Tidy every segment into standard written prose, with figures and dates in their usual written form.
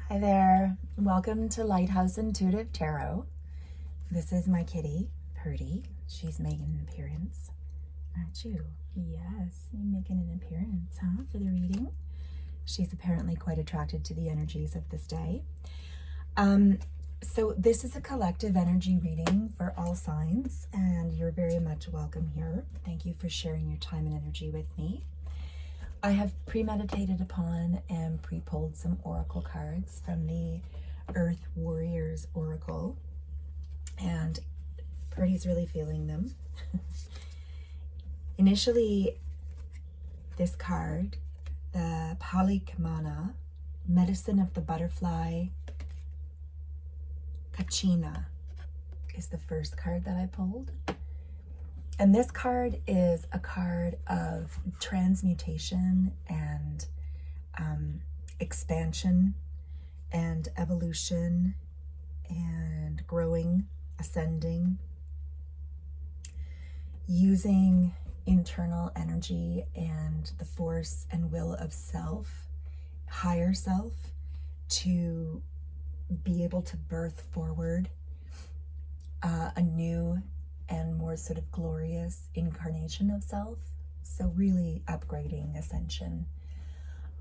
Hi there. Welcome to Lighthouse Intuitive Tarot. This is my kitty, Purdy. She's making an appearance. Aren't you? Yes, you're making an appearance, huh, for the reading? She's apparently quite attracted to the energies of this day. So this is a collective energy reading for all signs, and you're very much welcome here. Thank you for sharing your time and energy with me. I have premeditated upon and pre-pulled some oracle cards from the Earth Warriors Oracle, and Purdy's really feeling them. Initially, this card, the Palicmana, Medicine of the Butterfly Kachina, is the first card that I pulled. And this card is a card of transmutation and expansion and evolution and growing, ascending, using internal energy and the force and will of self, higher self, to be able to birth forward a new and more sort of glorious incarnation of self. So really upgrading, ascension.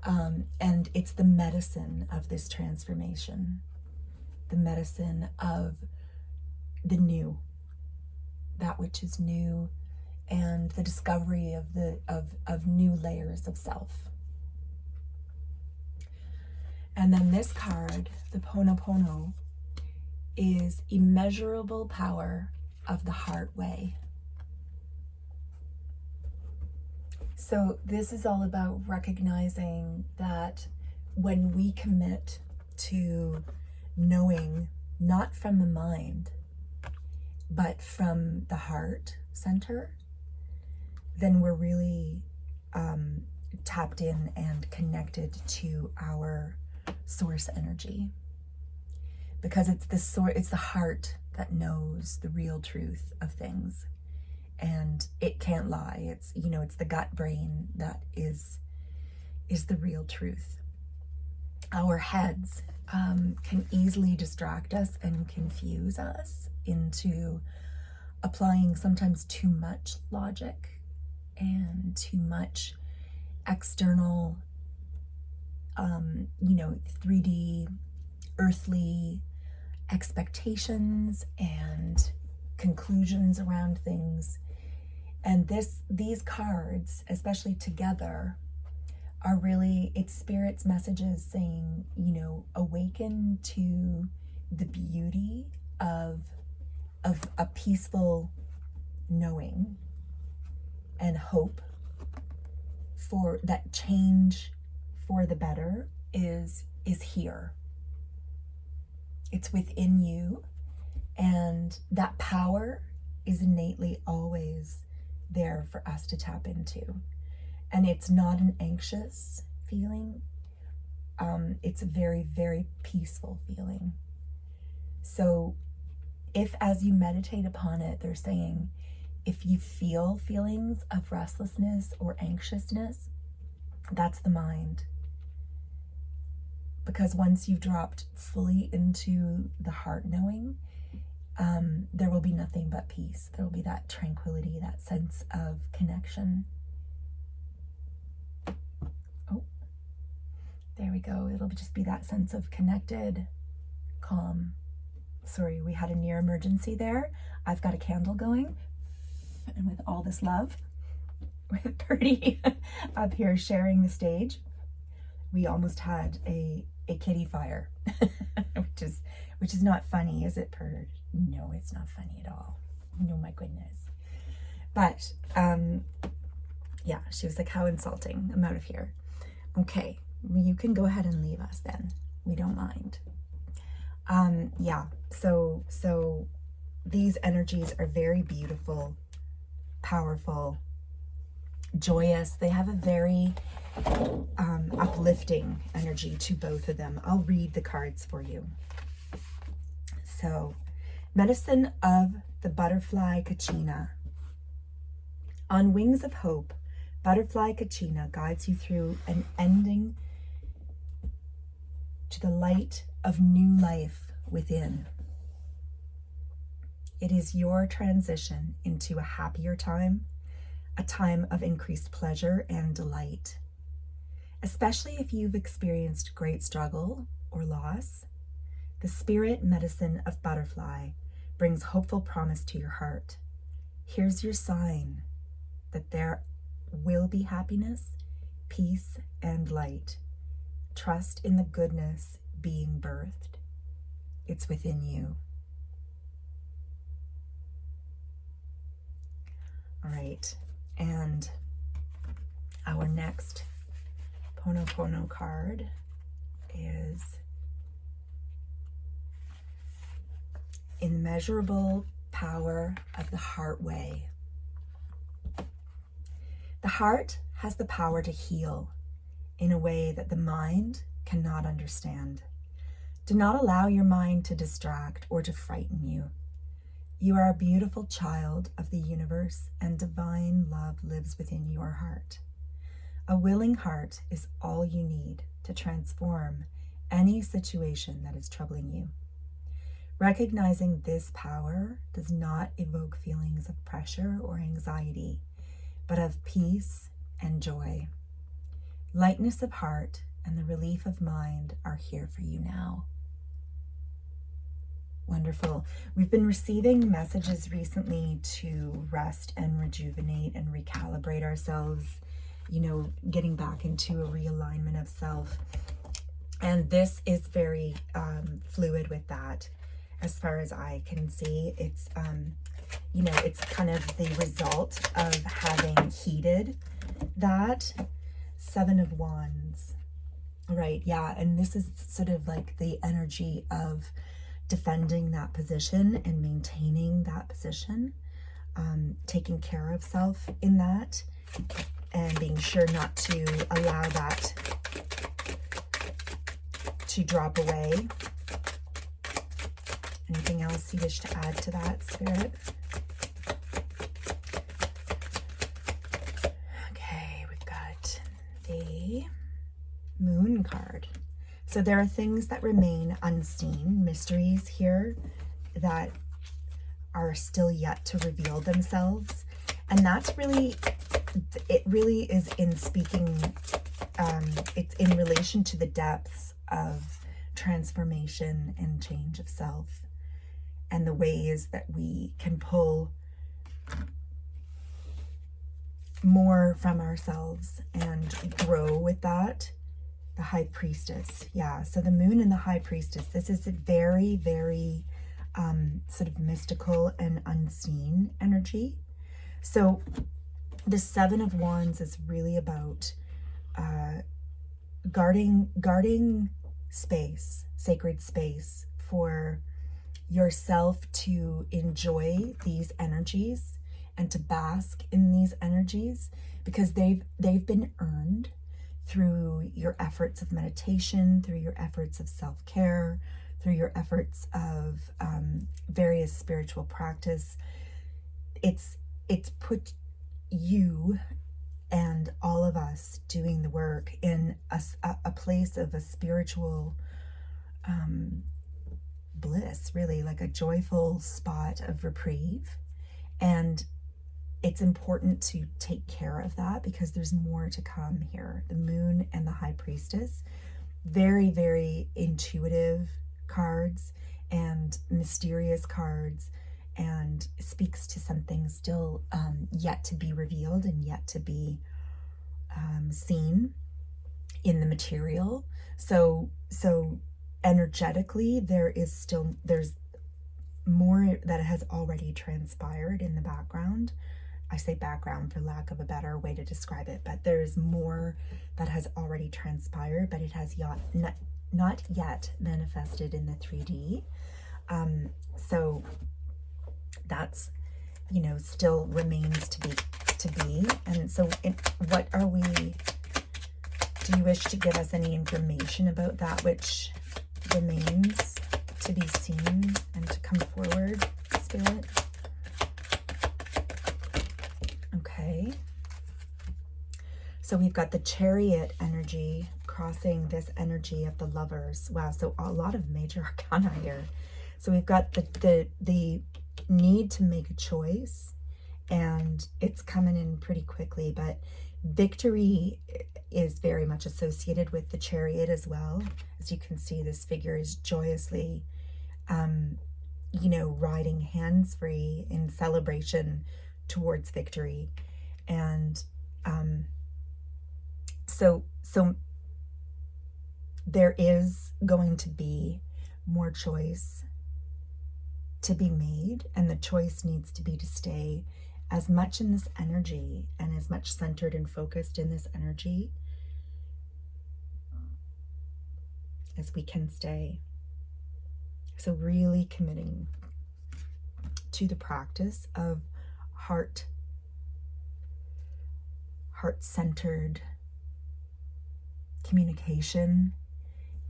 And it's the medicine of this transformation, the medicine of the new, that which is new, and the discovery of new layers of self. And then this card, the Ponopono, is immeasurable power of the heart way. So this is all about recognizing that when we commit to knowing, not from the mind, but from the heart center, then we're really tapped in and connected to our source energy. Because it's the heart that knows the real truth of things, and it can't lie. It's the gut brain that is the real truth. Our heads can easily distract us and confuse us into applying sometimes too much logic and too much external 3D earthly expectations and conclusions around things. And these cards, especially together, are really, it's Spirit's messages saying, awaken to the beauty of a peaceful knowing and hope for that change for the better is here. It's within you, and that power is innately always there for us to tap into. And it's not an anxious feeling. It's a very, very peaceful feeling. So if, as you meditate upon it, they're saying, if you feel feelings of restlessness or anxiousness, that's the mind. Because once you've dropped fully into the heart knowing, there will be nothing but peace. There will be that tranquility, that sense of connection. Oh, there we go. It'll just be that sense of connected, calm. Sorry, we had a near emergency there. I've got a candle going, and with all this love, with Purdy up here sharing the stage, we almost had a kitty fire, which is not funny, is it, Purd? No, it's not funny at all. No, my goodness. But yeah, she was like, how insulting. I'm out of here. Okay, well, you can go ahead and leave us then. We don't mind. Yeah, so these energies are very beautiful, powerful, joyous. They have a very uplifting energy to both of them. I'll read the cards for you. So, Medicine of the Butterfly Kachina. On wings of hope, Butterfly Kachina guides you through an ending to the light of new life within. It is your transition into a happier time, a time of increased pleasure and delight. Especially if you've experienced great struggle or loss, the spirit medicine of butterfly brings hopeful promise to your heart. Here's your sign that there will be happiness, peace, and light. Trust in the goodness being birthed. It's within you. All right, and our next Ponopono card is Immeasurable Power of the Heart Way. The heart has the power to heal in a way that the mind cannot understand. Do not allow your mind to distract or to frighten you. You are a beautiful child of the universe, and divine love lives within your heart. A willing heart is all you need to transform any situation that is troubling you. Recognizing this power does not evoke feelings of pressure or anxiety, but of peace and joy. Lightness of heart and the relief of mind are here for you now. Wonderful. We've been receiving messages recently to rest and rejuvenate and recalibrate ourselves, getting back into a realignment of self. And this is very fluid with that. As far as I can see, it's, it's kind of the result of having heeded that. 7 of Wands. Right, yeah. And this is sort of like the energy of defending that position and maintaining that position, taking care of self in that, and being sure not to allow that to drop away. Anything else you wish to add to that, Spirit? Okay, we've got the Moon card. So there are things that remain unseen, mysteries here that are still yet to reveal themselves. And that's really, it really is in speaking, it's in relation to the depths of transformation and change of self, and the ways that we can pull more from ourselves and grow with that. The High Priestess. Yeah, so the Moon and the High Priestess. This is a very, very sort of mystical and unseen energy. So the 7 of Wands is really about guarding space, sacred space for yourself to enjoy these energies and to bask in these energies, because they've been earned through your efforts of meditation, through your efforts of self-care, through your efforts of various spiritual practice. It's put you and all of us doing the work in a place of a spiritual bliss, really, like a joyful spot of reprieve. And it's important to take care of that, because there's more to come here. The Moon and the High Priestess, very, very intuitive cards and mysterious cards, and speaks to something still yet to be revealed and yet to be seen in the material. So energetically, there's more that has already transpired in the background. I say background for lack of a better way to describe it, but there's more that has already transpired, but it has not yet manifested in the 3D. So that's, still remains to be. And so what are we, do you wish to give us any information about that which remains to be seen and to come forward, Spirit? Okay. So we've got the Chariot energy crossing this energy of the Lovers. Wow, so a lot of major arcana here. So we've got the need to make a choice, and it's coming in pretty quickly, but victory is very much associated with the Chariot as well. As you can see, this figure is joyously, riding hands-free in celebration towards victory. And so there is going to be more choice to be made, and the choice needs to be to stay as much in this energy and as much centered and focused in this energy as we can stay. So really committing to the practice of heart-centered communication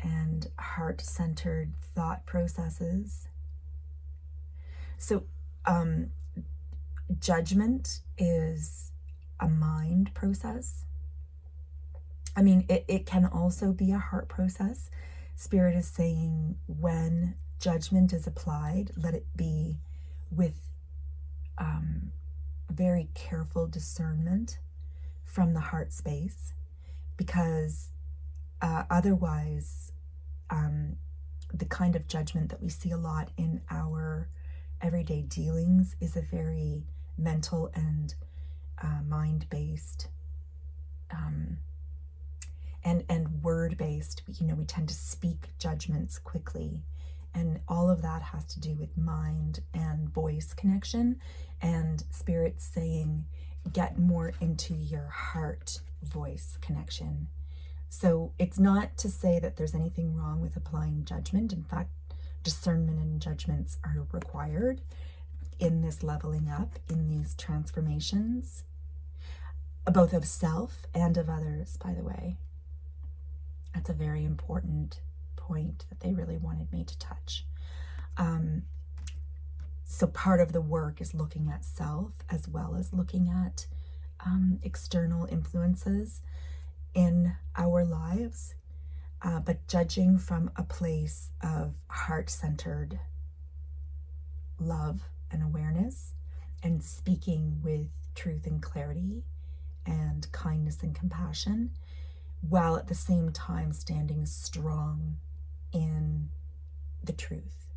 and heart-centered thought processes. So judgment is a mind process. I mean, it can also be a heart process. Spirit is saying when judgment is applied, let it be with very careful discernment from the heart space, because otherwise the kind of judgment that we see a lot in our everyday dealings is a very mental and mind-based and word-based. We tend to speak judgments quickly, and all of that has to do with mind and voice connection, and Spirit saying get more into your heart voice connection. So it's not to say that there's anything wrong with applying judgment. In fact, discernment and judgments are required in this leveling up, in these transformations, both of self and of others, by the way. That's a very important point that they really wanted me to touch. So part of the work is looking at self as well as looking at external influences in our lives, but judging from a place of heart-centered love and awareness, and speaking with truth and clarity and kindness and compassion, while at the same time standing strong in the truth.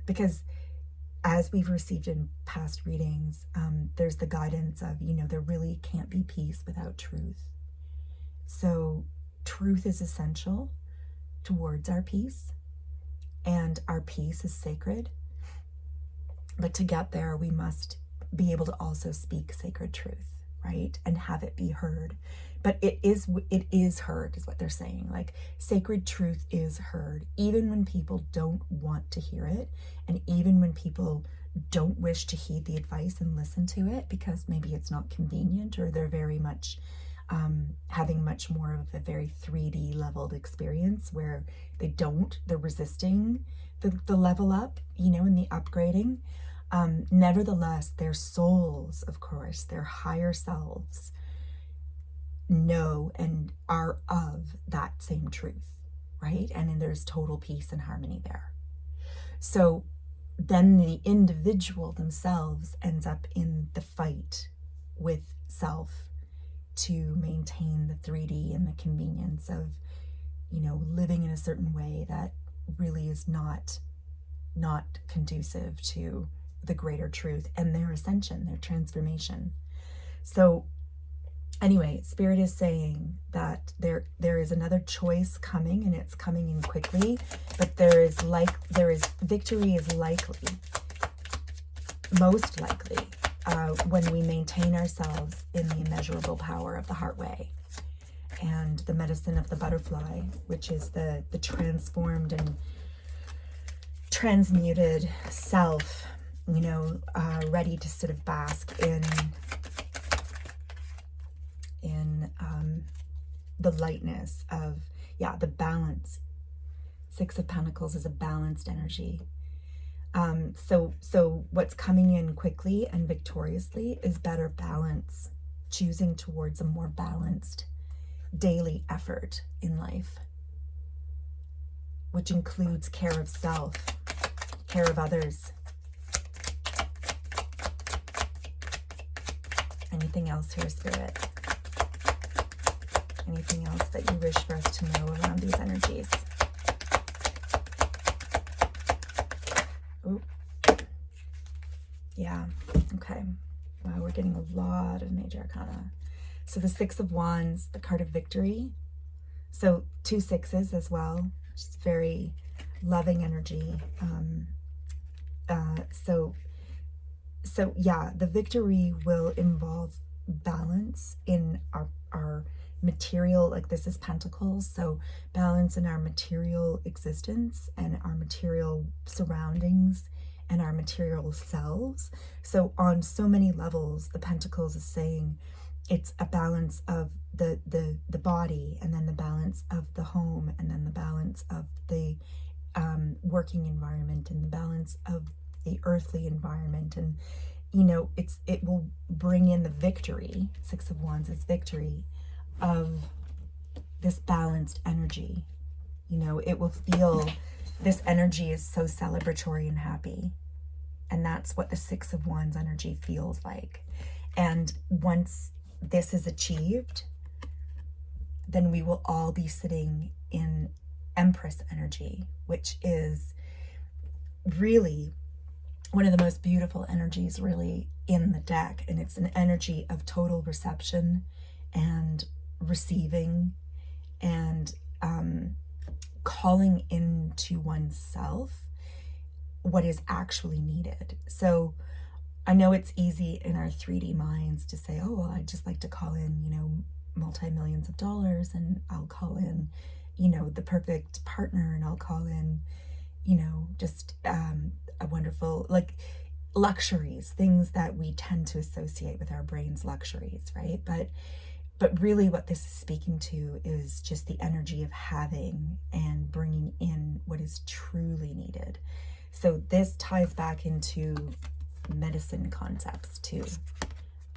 Because as we've received in past readings, there's the guidance of, there really can't be peace without truth. So truth is essential towards our peace, and our peace is sacred. But to get there, we must be able to also speak sacred truth, right? And have it be heard. But it is heard, is what they're saying. Like, sacred truth is heard, even when people don't want to hear it, and even when people don't wish to heed the advice and listen to it, because maybe it's not convenient, or they're very much having much more of a very 3D leveled experience where they're resisting the level up, and the upgrading. Nevertheless, their souls, of course, their higher selves, know and are of that same truth, right? And then there's total peace and harmony there. So then the individual themselves ends up in the fight with self to maintain the 3D and the convenience of, living in a certain way that really is not conducive to the greater truth and their ascension, their transformation. So anyway, Spirit is saying that there is another choice coming, and it's coming in quickly, but victory is likely, most likely, when we maintain ourselves in the immeasurable power of the heart way and the medicine of the butterfly, which is the transformed and transmuted self, ready to sort of bask in the lightness of, the balance. Six of Pentacles is a balanced energy. So what's coming in quickly and victoriously is better balance, choosing towards a more balanced daily effort in life, which includes care of self, care of others. Anything else here, Spirit? Anything else that you wish for us to know around these energies? Ooh. Yeah, okay. Wow, we're getting a lot of major arcana. So the Six of Wands, the card of victory. So 2 sixes as well. It's very loving energy. So yeah, the victory will involve balance in our material, like this is Pentacles, so balance in our material existence and our material surroundings and our material selves. So on so many levels, the Pentacles is saying it's a balance of the body, and then the balance of the home, and then the balance of the working environment, and the balance of the earthly environment. And you know, it will bring in the victory. Six of Wands is victory of this balanced energy. You know, it will feel, this energy is so celebratory and happy, and that's what the Six of Wands energy feels like. And once this is achieved, then we will all be sitting in Empress energy, which is really one of the most beautiful energies really in the deck. And it's an energy of total reception and receiving and calling into oneself what is actually needed. So I know it's easy in our 3D minds to say, oh, well, I'd just like to call in, you know, multi-millions of dollars, and I'll call in, you know, the perfect partner, and I'll call in, you know, just a wonderful, like, luxuries, things that we tend to associate with our brains, luxuries, right? But really what this is speaking to is just the energy of having and bringing in what is truly needed. So this ties back into medicine concepts too,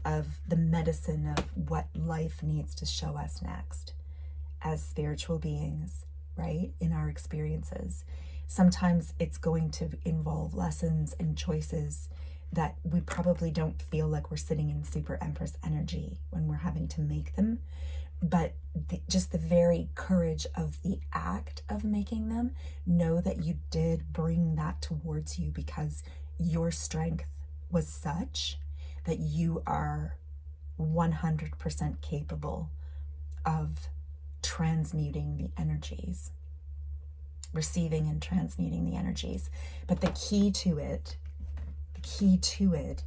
of the medicine of what life needs to show us next as spiritual beings, right? In our experiences. Sometimes it's going to involve lessons and choices that we probably don't feel like we're sitting in Super Empress energy when we're having to make them. But just the very courage of the act of making them, know that you did bring that towards you because your strength was such that you are 100% capable of transmuting the energies, receiving and transmuting the energies. But the key to it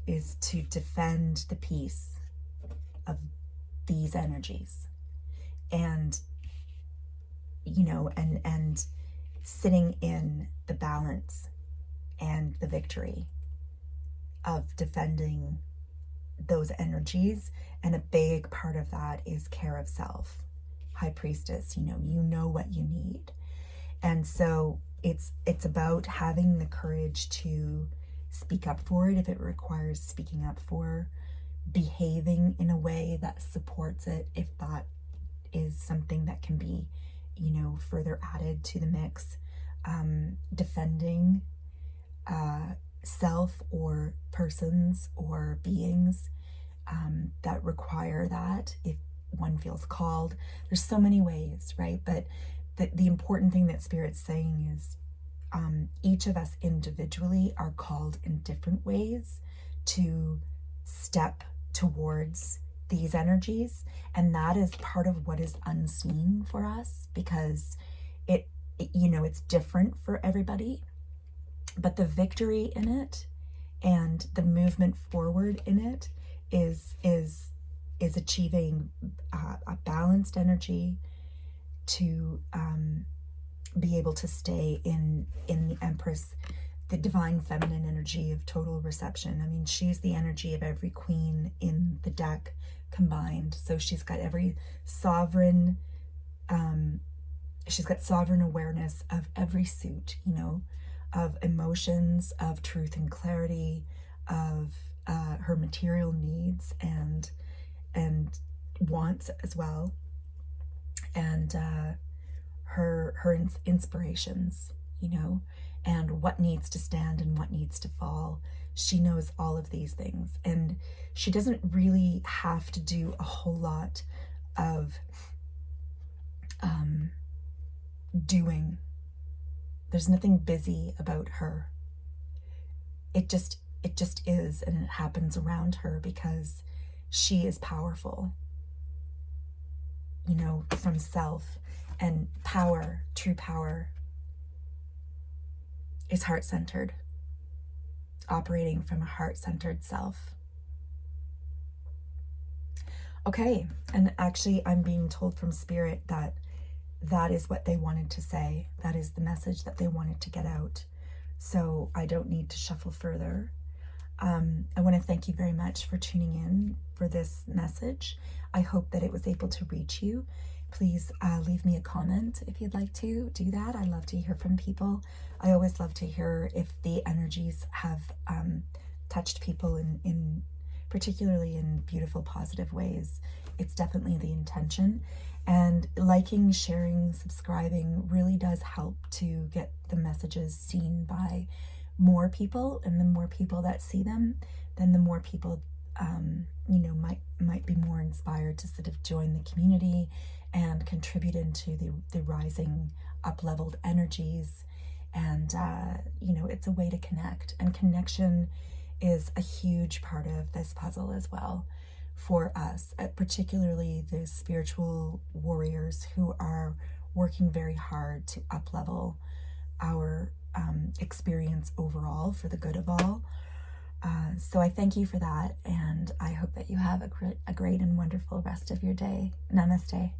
is to defend the peace of these energies, and you know, and sitting in the balance and the victory of defending those energies. And a big part of that is care of self. High Priestess, you know what you need. And so it's about having the courage to speak up for it if it requires speaking up for, behaving in a way that supports it if that is something that can be, you know, further added to the mix, defending self or persons or beings that require that if one feels called. There's so many ways, right? But the important thing that Spirit's saying is each of us individually are called in different ways to step towards these energies, and that is part of what is unseen for us, because it you know, it's different for everybody. But the victory in it and the movement forward in it is achieving a balanced energy to be able to stay in the Empress, the divine feminine energy of total reception. I mean, she's the energy of every queen in the deck combined. So she's got every sovereign, she's got sovereign awareness of every suit, you know, of emotions, of truth and clarity, of her material needs and wants as well. and her inspirations, you know, and what needs to stand and what needs to fall. She knows all of these things, and she doesn't really have to do a whole lot of doing. There's nothing busy about her. It just is, and it happens around her because she is powerful, you know, from self. And power, true power, is heart-centered, operating from a heart-centered self. Okay, and actually I'm being told from Spirit that that is what they wanted to say. That is the message that they wanted to get out. So I don't need to shuffle further. I want to thank you very much for tuning in for this message. I hope that it was able to reach you. Please leave me a comment if you'd like to do that. I love to hear from people. I always love to hear if the energies have touched people in particularly in beautiful, positive ways. It's definitely the intention. And liking, sharing, subscribing really does help to get the messages seen by more people, and the more people that see them, then the more people you know, might be more inspired to sort of join the community and contribute into the rising, up-leveled energies. And you know, it's a way to connect, and connection is a huge part of this puzzle as well for us, particularly the spiritual warriors who are working very hard to up-level our experience overall for the good of all. So I thank you for that, and I hope that you have a great and wonderful rest of your day. Namaste.